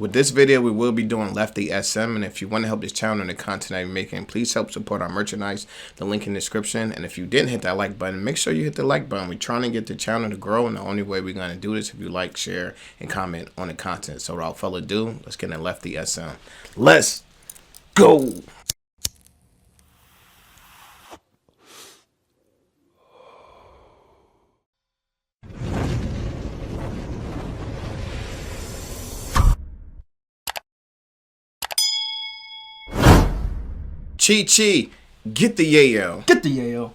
With this video, we will be doing Lefty SM, and if you want to help this channel and the content I'm making, please help support our merchandise. The link in the description. And if you didn't hit that like button, make sure you hit the like button. We're trying to get the channel to grow, and the only way we're going to do this is if you like, share, and comment on the content. So without further ado, let's get into Lefty SM. Let's go! Chi, get the yayo. Get the yayo.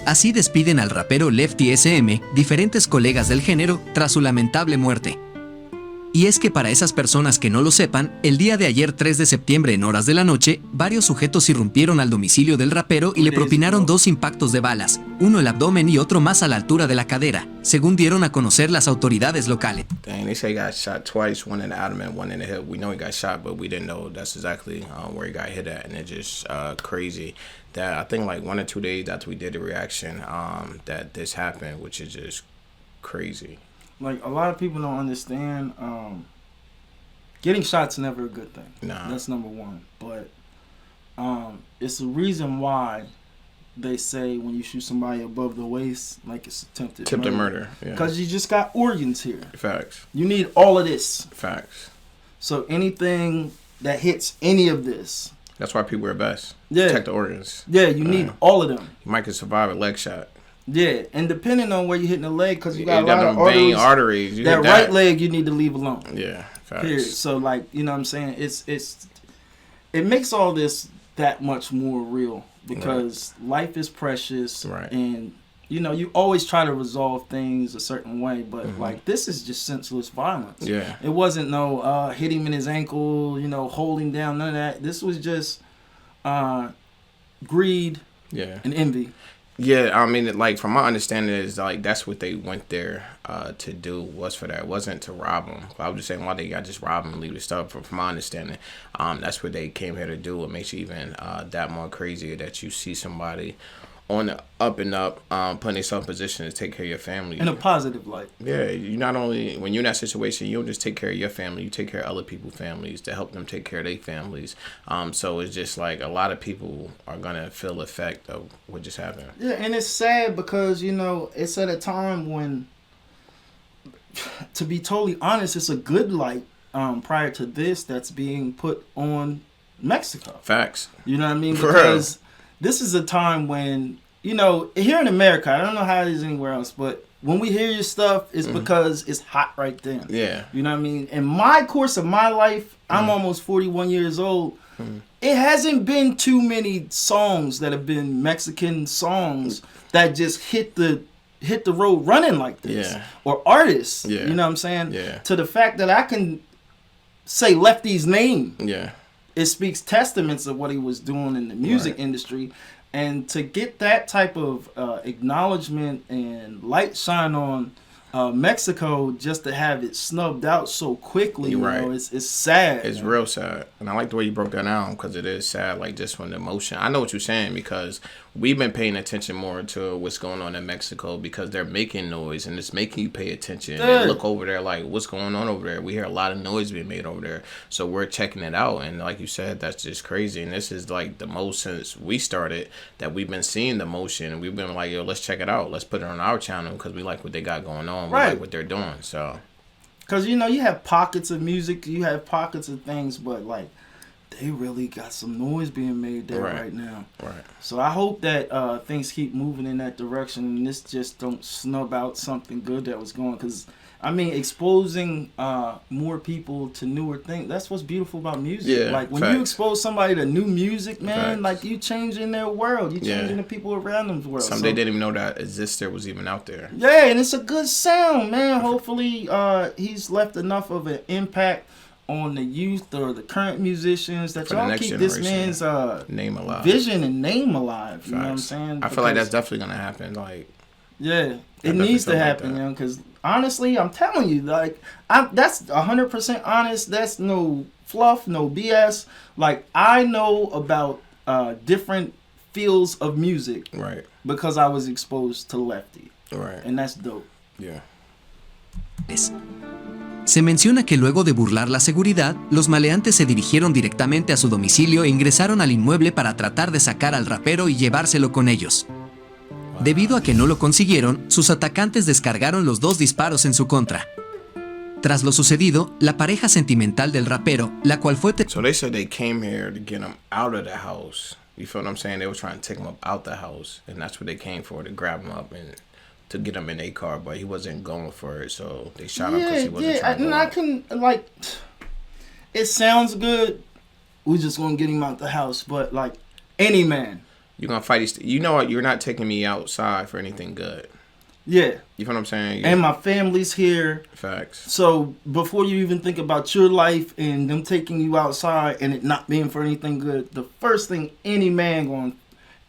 Así despiden al rapero Lefty SM diferentes colegas del género tras su lamentable muerte. Y es que para esas personas que no lo sepan, el día de ayer 3 de septiembre en horas de la noche, varios sujetos irrumpieron al domicilio del rapero y le propinaron 2 impactos de balas, uno en el abdomen y otro más a la altura de la cadera, según dieron a conocer las autoridades locales. Dang, they say he got shot twice, one in the abdomen, one in the hip. We know he got shot, but we didn't know that's exactly where he got hit at, and it's just crazy that I think like 1 or 2 days after we did the reaction that this happened, which is just crazy. Like, a lot of people don't understand, getting shot's never a good thing. Nah. That's number one. But it's the reason why they say when you shoot somebody above the waist, like it's attempted murder. Because you just got organs here. Facts. You need all of this. Facts. So anything that hits any of this. That's why people wear vests. Yeah. Protect the organs. Yeah, you need all of them. You might could survive a leg shot. Yeah, and depending on where you're hitting the leg, because you got a got lot of arteries. That right leg you need to leave alone. Yeah, facts. Period. So, like, you know what I'm saying? It makes all this that much more real because life is precious. Right. And, you know, you always try to resolve things a certain way, but, like, this is just senseless violence. Yeah. It wasn't no hit him in his ankle, you know, holding down, none of that. This was just greed and envy. Yeah, I mean, like, from my understanding is, like, that's what they went there to do, was for that. It wasn't to rob them. I was just saying, why they got just rob them and leave the stuff. From my understanding, that's what they came here to do. It makes you even that more crazier that you see somebody on the up and up, putting themselves in position to take care of your family. In a positive light. Yeah, you not only, when you're in that situation, you don't just take care of your family, you take care of other people's families to help them take care of their families. So it's just like a lot of people are going to feel the effect of what just happened. Yeah, and it's sad because, you know, it's at a time when, to be totally honest, it's a good light prior to this that's being put on Mexico. Facts. You know what I mean? Because this is a time when, you know, here in America, I don't know how it is anywhere else, but when we hear your stuff, it's because it's hot right then. Yeah. You know what I mean? In my course of my life, I'm almost 41 years old. It hasn't been too many songs that have been Mexican songs that just hit the road running like this. Yeah. Or artists. Yeah. You know what I'm saying? Yeah. To the fact that I can say Lefty's name. Yeah. It speaks testaments of what he was doing in the music industry. And to get that type of acknowledgement and light shine on Mexico, just to have it snubbed out so quickly, you know, it's sad. It's real sad. And I like the way you broke that down because it is sad, like just from the emotion. I know what you're saying because we've been paying attention more to what's going on in Mexico because they're making noise and it's making you pay attention and look over there like what's going on over there. We hear a lot of noise being made over there. So we're checking it out. And like you said, that's just crazy. And this is like the most since we started that we've been seeing the motion. And we've been like, yo, let's check it out. Let's put it on our channel because we like what they got going on. We like what they're doing. So, because, you know, you have pockets of music, you have pockets of things, but like they really got some noise being made there right now. Right. So I hope that things keep moving in that direction and this just don't snub out something good that was going. Because, I mean, exposing more people to newer things, that's what's beautiful about music. Yeah, like, when you expose somebody to new music, man, like, you changing their world. You changing the people around them's world. Some they didn't even know that Exister was even out there. Yeah, and it's a good sound, man. Hopefully, he's left enough of an impact on the youth or the current musicians that y'all keep this man's name alive, vision and name alive. You know what I'm saying? I feel like that's definitely gonna happen. Like, yeah, it needs to happen, you know, because honestly, I'm telling you, like, that's 100% honest. That's no fluff, no BS. Like, I know about different fields of music, because I was exposed to Lefty, and that's dope. Yeah. Se menciona que luego de burlar la seguridad, los maleantes se dirigieron directamente a su domicilio e ingresaron al inmueble para tratar de sacar al rapero y llevárselo con ellos. Debido a que no lo consiguieron, sus atacantes descargaron los 2 disparos en su contra. Tras lo sucedido, la pareja sentimental del rapero, la cual fue... So they said they came here to get him out of the house. You feel what I'm saying? They were trying to take him up out the house, and that's what they came for, to grab him up and to get him in a car, but he wasn't going for it, so they shot him because he wasn't trying to go I can, like, it sounds good. We're just going to get him out the house, but, like, any man. You're going to fight these... You know what? You're not taking me outside for anything good. Yeah. You feel what I'm saying? Yeah. And my family's here. Facts. So before you even think about your life and them taking you outside and it not being for anything good, the first thing any man going,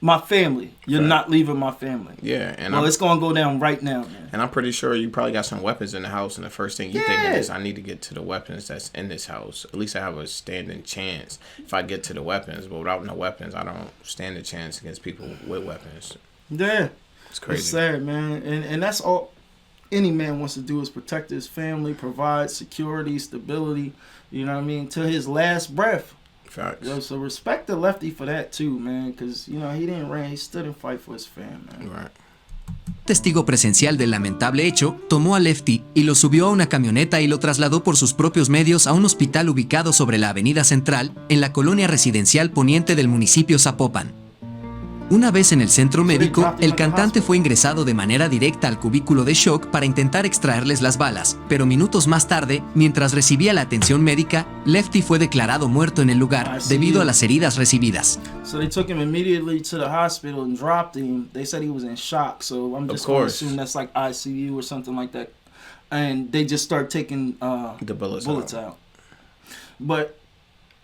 my family, you're not leaving my family. Yeah. And it's going to go down right now, man. And I'm pretty sure you probably got some weapons in the house, and the first thing you think is, I need to get to the weapons that's in this house. At least I have a standing chance if I get to the weapons. But without no weapons, I don't stand a chance against people with weapons. Yeah. It's crazy. It's sad, man. And that's all any man wants to do is protect his family, provide security, stability, you know what I mean, till his last breath. Facts. Yo, so respect the Lefty for that too, man, because, you know, he didn't run, he stood and fight for his fam, man. Right. Testigo presencial del lamentable hecho, tomó a Lefty y lo subió a una camioneta y lo trasladó por sus propios medios a un hospital ubicado sobre la avenida Central, en la colonia residencial poniente del municipio Zapopan. Una vez en el centro médico, el cantante fue ingresado de manera directa al cubículo de shock para intentar extraerles las balas, pero minutos más tarde, mientras recibía la atención médica, Lefty fue declarado muerto en el lugar debido a las heridas recibidas. So they took him immediately to the hospital and dropped him. They said he was in shock, so I'm just going to assume that's like ICU or something like that. And they just start taking the bullets out. But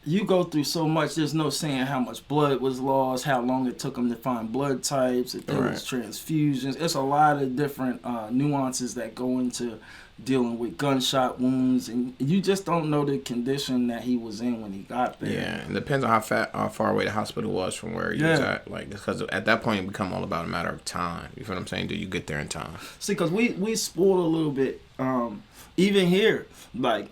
you go through so much, there's no saying how much blood was lost, how long it took them to find blood types, if there was transfusions. It's a lot of different nuances that go into dealing with gunshot wounds, and you just don't know the condition that he was in when he got there. Yeah, it depends on how far away the hospital was from where he was at. Like, because at that point, it become all about a matter of time. You feel what I'm saying? Do you get there in time? See, because we spoiled a little bit. Even here, like,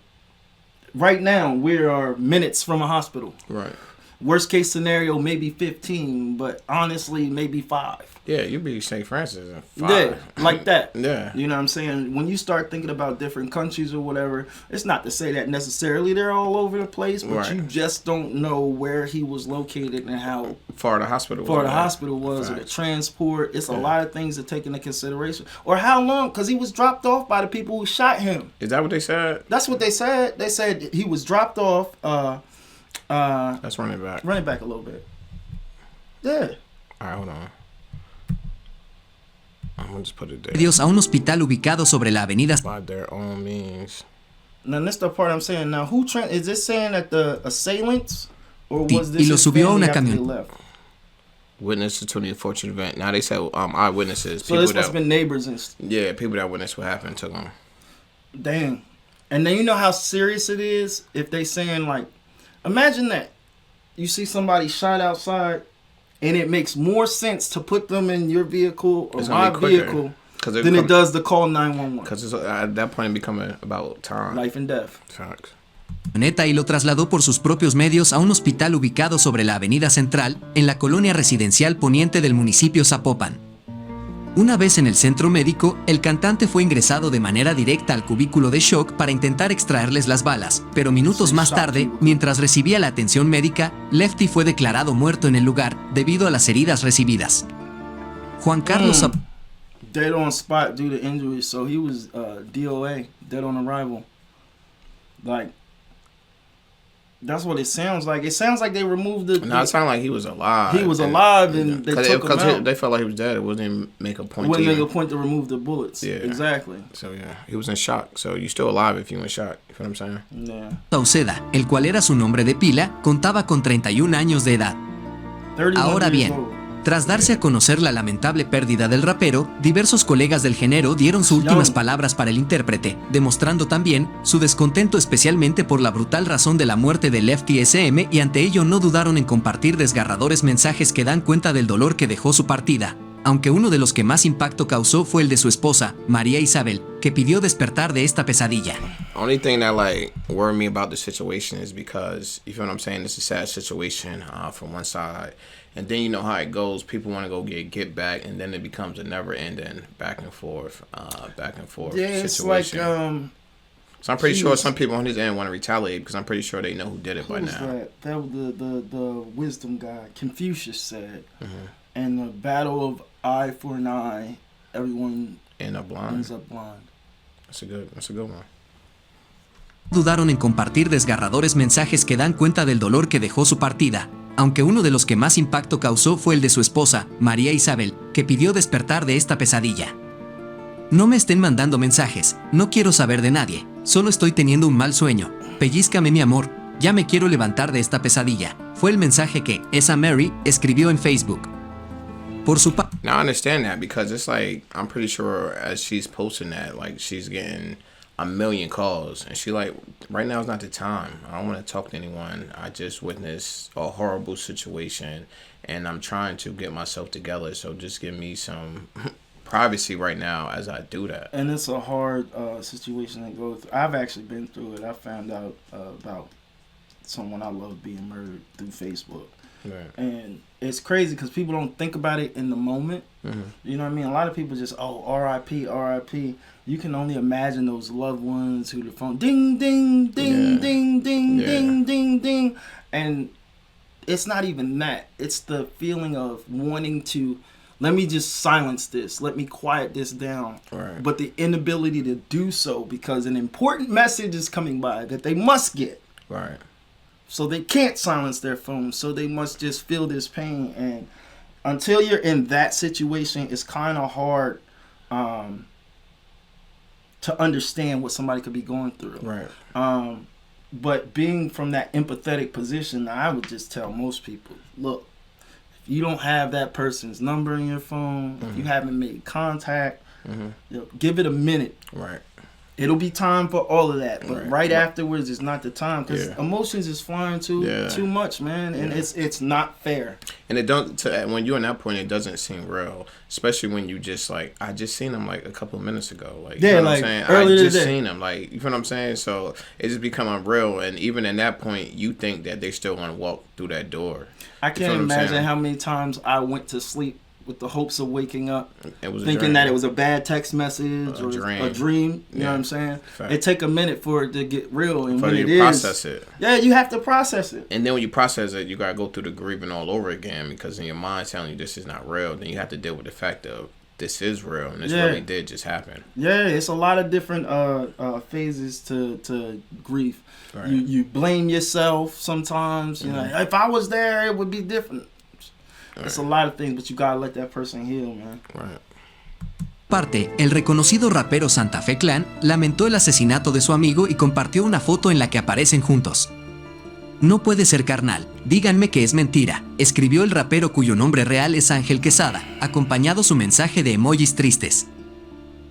right now, we are minutes from a hospital. Right. Worst case scenario, maybe 15, but honestly, maybe 5. Yeah, you'd be St. Francis in 5. Yeah, like that. Yeah. You know what I'm saying? When you start thinking about different countries or whatever, it's not to say that necessarily they're all over the place, but you just don't know where he was located and how far the hospital was. Or the transport. It's a lot of things to take into consideration. Or how long, because he was dropped off by the people who shot him. Is that what they said? That's what they said. They said he was dropped off. Let's run it back. Run it back a little bit. Yeah. All right, hold on. I'm gonna just put it there. A un hospital ubicado sobre la avenida. By their own means. Now, that's the part I'm saying. Now, is this saying that the assailants, or was this y lo subió a una camioneta? Witnesses to the unfortunate event. Now they said eyewitnesses. So this must have been neighbors and yeah, people that witnessed what happened took them. Dang. And then you know how serious it is if they saying, like, imagine that you see somebody shot outside, and it makes more sense to put them in your vehicle or my vehicle than it does to call 911. Because at that point, it becoming about time. Life and death. Facts. Y lo trasladó por sus propios medios a un hospital ubicado sobre la avenida Central, en la colonia residencial poniente del municipio Zapopan. Una vez en el centro médico, el cantante fue ingresado de manera directa al cubículo de shock para intentar extraerles las balas, pero minutos más tarde, mientras recibía la atención médica, Lefty fue declarado muerto en el lugar debido a las heridas recibidas. Juan Carlos Dead on spot due to injuries, so he was DOA, dead on arrival. Like, that's what it sounds like. It sounds like they removed the... No, it sounded like he was alive. He was alive, and they took him out. They felt like he was dead. It wouldn't even make a point. It wouldn't make a point to remove the bullets. Yeah. Exactly. So, yeah, he was in shock. So, you're still alive if you in shock. You feel what I'm saying? Yeah. Sauceda, el cual era su nombre de pila, contaba con 31 años de edad. Ahora bien, tras darse a conocer la lamentable pérdida del rapero, diversos colegas del género dieron sus últimas palabras para el intérprete, demostrando también su descontento especialmente por la brutal razón de la muerte de Lefty SM, y ante ello no dudaron en compartir desgarradores mensajes que dan cuenta del dolor que dejó su partida. aunque uno de los que más impacto causó fue el de su esposa, María Isabel, que pidió despertar de esta pesadilla. Only thing that like worried me about the situation is because, you feel what I'm saying, it's a sad situation from one side, and then you know how it goes. People want to go get back, and then it becomes a never-ending back and forth yeah, situation. It's like so I'm pretty sure some people on his end want to retaliate because I'm pretty sure they know who did it by now. That was the wisdom guy Confucius said. And the battle of eye for an eye, everyone ends up blind. That's a good one. Dudaron en compartir desgarradores mensajes que dan cuenta del dolor que dejó su partida, aunque uno de los que más impacto causó fue el de su esposa, María Isabel, que pidió despertar de esta pesadilla. No me estén mandando mensajes, no quiero saber de nadie, solo estoy teniendo un mal sueño, pellízcame mi amor, ya me quiero levantar de esta pesadilla, fue el mensaje que esa Mary escribió en Facebook. Por su parte. Now I understand that because it's like, I'm pretty sure as she's posting that, like she's getting a million calls and she like, right now is not the time. I don't want to talk to anyone. I just witnessed a horrible situation and I'm trying to get myself together. So just give me some privacy right now as I do that. And it's a hard situation to go through. I've actually been through it. I found out about someone I love being murdered through Facebook. Right. And it's crazy because people don't think about it in the moment. You know what I mean? A lot of people just, R.I.P., R.I.P. You can only imagine those loved ones who the phone ding, ding, ding, ding, ding, ding, ding, ding. And it's not even that. It's the feeling of wanting to, let me just silence this. Let me quiet this down. Right. But the inability to do so because an important message is coming by that they must get. Right. So they can't silence their phone. So they must just feel this pain. And until you're in that situation, it's kind of hard to understand what somebody could be going through. Right. But being from that empathetic position, I would just tell most people, look, if you don't have that person's number in your phone, if you haven't made contact, you know, give it a minute. Right. It'll be time for all of that, but right afterwards is not the time because emotions is flying too much, man, and it's not fair. And it don't when you're in that point, it doesn't seem real, especially when you just like I just seen him like a couple of minutes ago, like you know what I'm saying? Earlier I just today. seen him, like you know what I'm saying? So it just become unreal, and even in that point, you think that they still want to walk through that door. I can't imagine how many times I went to sleep with the hopes of waking up thinking that it was a bad text message or a dream. You know what I'm saying? Fact. It take a minute for it to get real, and for when you it to is, process it. Yeah, you have to process it. And then when you process it, you gotta go through the grieving all over again because in your mind telling you this is not real. Then you have to deal with the fact of this is real and this really did just happen. Yeah, it's a lot of different phases to grief. Right. You blame yourself sometimes. You know, if I was there, it would be different. It's a lot of things, but you gotta let that person heal, man. Right. Parte, el reconocido rapero Santa Fe Clan lamentó el asesinato de su amigo y compartió una foto en la que aparecen juntos. No puede ser carnal, díganme que es mentira, escribió el rapero cuyo nombre real es Ángel Quesada, acompañado su mensaje de emojis tristes.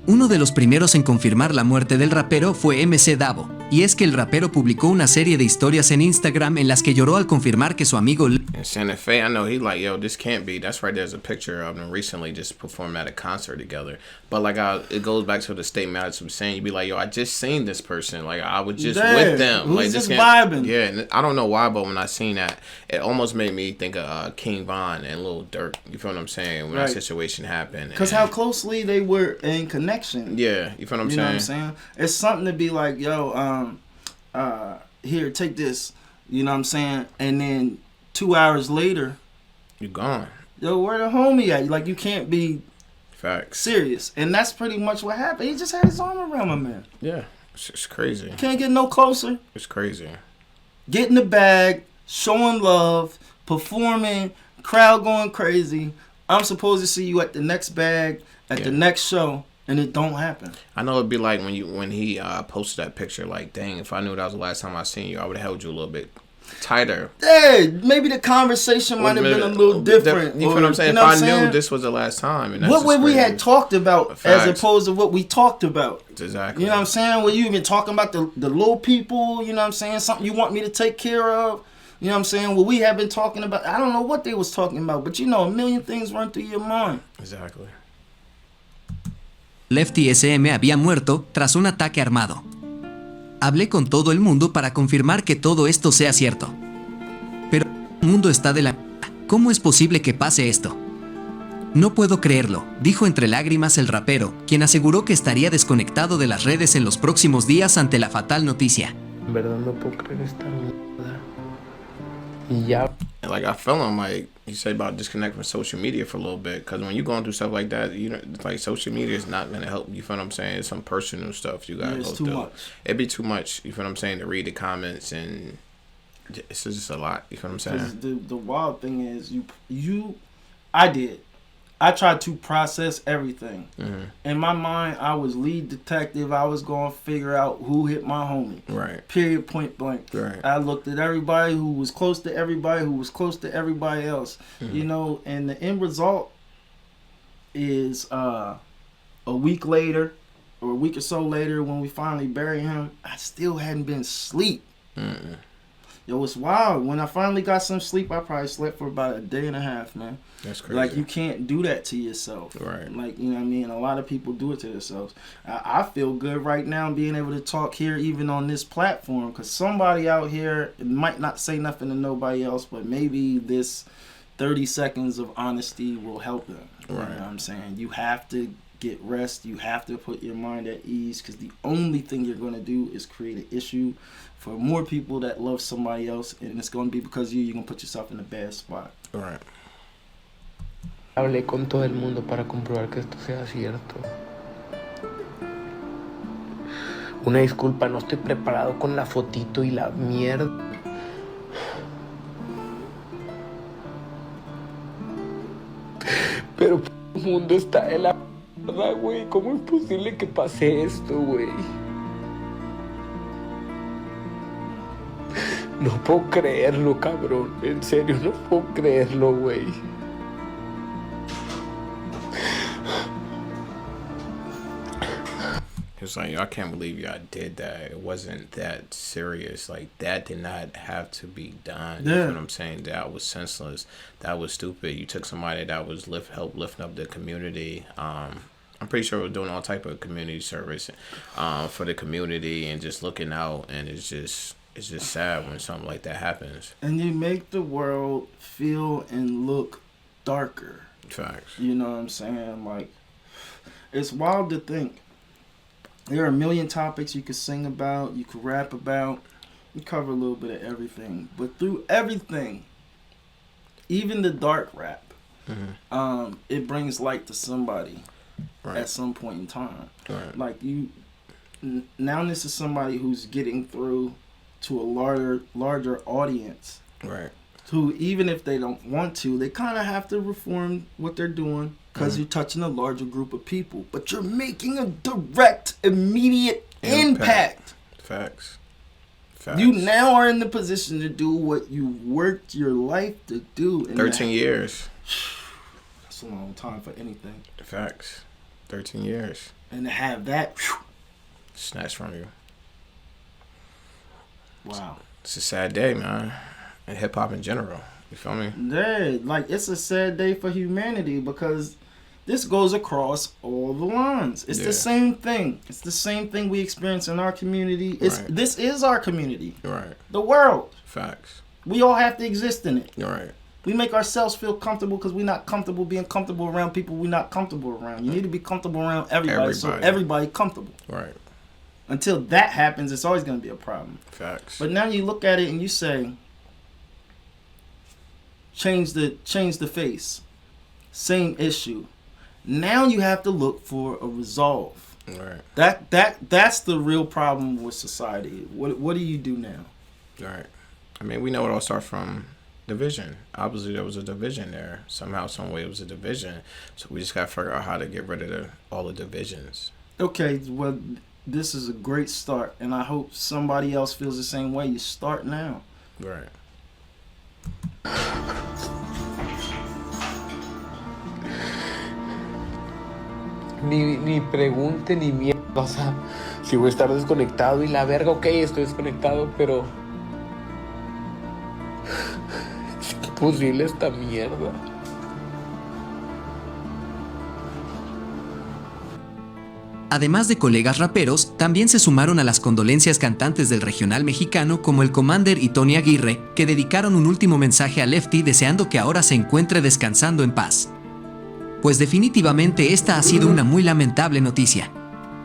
Uno de los primeros en confirmar la muerte del rapero fue MC Davo, y es que el rapero publicó una serie de historias en Instagram en las que lloró al confirmar que su amigo Santa Fe, I know he like, yo, this can't be. That's right, there's a picture of them recently just performed at a concert together. But like, it goes back to the statement I was saying. You'd be like, yo, I just seen this person. Like, I was just with them. Like, just vibing. Yeah, and I don't know why, but when I seen that, it almost made me think of King Von and Lil Durk. You feel what I'm saying? When that situation happened. Because how closely they were in connection. Yeah, you feel what I'm saying? You know what I'm saying? It's something to be like, yo, here, take this. You know what I'm saying? And then 2 hours later, you gone. Yo, where the homie at? Like, you can't be serious. And that's pretty much what happened. He just had his arm around my man. Yeah, it's crazy. Can't get no closer. It's crazy. Get in the bag, showing love, performing, crowd going crazy. I'm supposed to see you at the next bag, at the next show. And it don't happen. I know it'd be like when he posted that picture, like, dang, if I knew that was the last time I seen you, I would have held you a little bit tighter. Yeah, maybe the conversation might have been a little different. You know what I'm saying? If I knew this was the last time. And that's what we had talked about as opposed to what we talked about. Exactly. You know what I'm saying? Well, you even talking about the little people, you know what I'm saying? Something you want me to take care of. You know what I'm saying? What we have been talking about, I don't know what they was talking about, but you know, a million things run through your mind. Exactly. Lefty SM había muerto tras un ataque armado. Hablé con todo el mundo para confirmar que todo esto sea cierto. Pero el mundo está de la... ¿Cómo es posible que pase esto? No puedo creerlo, dijo entre lágrimas el rapero, quien aseguró que estaría desconectado de las redes en los próximos días ante la fatal noticia. En verdad no puedo creer esta mierda. Y ya. Like, I feel him, like you say about disconnect from social media for a little bit, because when you're going through stuff like that, you know, like social media is not gonna help. You feel what I'm saying? It's some personal stuff you gotta go through. Much. It'd be too much. You feel what I'm saying? To read the comments, and it's just a lot. You feel what I'm saying? The wild thing is, I tried to process everything. In my mind, I was lead detective. I was going to figure out who hit my homie. Right. Period, point blank. Right. I looked at everybody who was close to everybody who was close to everybody else. You know, and the end result is a week later, or a week or so later, when we finally buried him, I still hadn't been asleep. Yo, it's wild. When I finally got some sleep, I probably slept for about a day and a half, man. That's crazy. Like, you can't do that to yourself. Right. Like, you know what I mean? A lot of people do it to themselves. I feel good right now being able to talk here, even on this platform, because somebody out here might not say nothing to nobody else, but maybe this 30 seconds of honesty will help them. Right. You know what I'm saying? You have to get rest. You have to put your mind at ease, because the only thing you're going to do is create an issue for more people that love somebody else, and it's going to be because you're going to put yourself in a bad spot. Right. Hablé con todo el mundo para comprobar que esto sea cierto. Una disculpa, no estoy preparado con la fotito y la mierda. Pero el mundo está de la mierda, güey. ¿Cómo es posible que pase esto, güey? No puedo creerlo, cabrón. En serio, no puedo creerlo, güey. It's like, I can't believe y'all did that. It wasn't that serious. Like, that did not have to be done. You know what I'm saying? That was senseless. That was stupid. You took somebody that was help lifting up the community. I'm pretty sure we're doing all type of community service for the community and just looking out. And it's just sad when something like that happens. And you make the world feel and look darker. Facts. You know what I'm saying? Like, it's wild to think. There are a million topics you could sing about, you could rap about. You cover a little bit of everything. But through everything, even the dark rap, it brings light to somebody at some point in time. Right. Like, now this is somebody who's getting through to a larger audience. Right. Who, even if they don't want to, they kind of have to reform what they're doing, because you're touching a larger group of people. But you're making a direct, immediate impact. Facts. You now are in the position to do what you worked your life to do. 13 years. That's a long time for anything. Facts. 13 years. And to have that snatched from you. Wow. It's a sad day, man. And hip hop in general. You feel me? Yeah, like, it's a sad day for humanity, because this goes across all the lines. It's the same thing. It's the same thing we experience in our community. This is our community. Right. The world. Facts. We all have to exist in it. Right. We make ourselves feel comfortable because we're not comfortable being comfortable around people we're not comfortable around. You need to be comfortable around everybody. So everybody comfortable. Right. Until that happens, it's always going to be a problem. Facts. But now you look at it and you say, change the face. Same issue. Now you have to look for a resolve. Right. That's the real problem with society. What do you do now? Right. I mean, we know it all starts from division. Obviously, there was a division there. Somehow, some way, it was a division. So we just got to figure out how to get rid of all the divisions. Okay, well, this is a great start, and I hope somebody else feels the same way. You start now. Right. Ni pregunte ni mierda. O sea, si voy a estar desconectado y la verga, ok, estoy desconectado, pero Es imposible esta mierda. Además de colegas raperos, también se sumaron a las condolencias cantantes del regional mexicano como el Commander y Tony Aguirre, que dedicaron un último mensaje a Lefty deseando que ahora se encuentre descansando en paz. Pues definitivamente esta ha sido una muy lamentable noticia.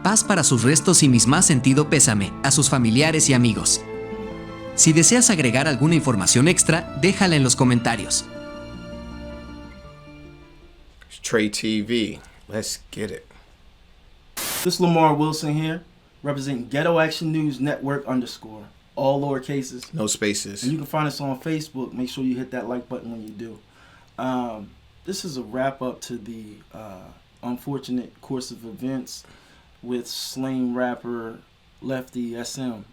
Paz para sus restos y mis más sentido pésame a sus familiares y amigos. Si deseas agregar alguna información extra, déjala en los comentarios. TRE-TV, let's get it. This is Lamar Wilson here, representing Ghetto Action News Network _ all lower cases. No spaces. And you can find us on Facebook. Make sure you hit that like button when you do. This is a wrap up to the unfortunate course of events with slain rapper Lefty SM.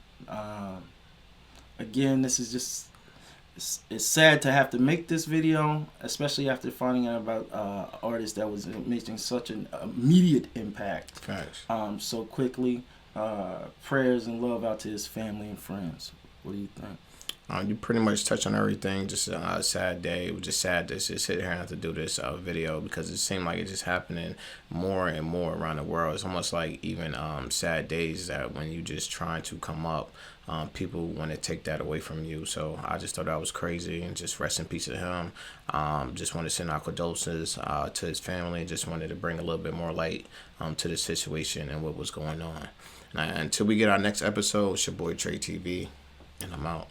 Again, this is just, it's sad to have to make this video, especially after finding out about an artist that was making such an immediate impact. Facts. So quickly. Prayers and love out to his family and friends. What do you think? You pretty much touched on everything. Just a sad day. It was just sad to just sit here and have to do this video because it seemed like it's just happening more and more around the world. It's almost like even sad days that when you just trying to come up, people want to take that away from you. So I just thought that was crazy, and just rest in peace to him. Just want to send our condolences to his family. Just wanted to bring a little bit more light to the situation and what was going on. And until we get our next episode, it's your boy TRE-TV, and I'm out.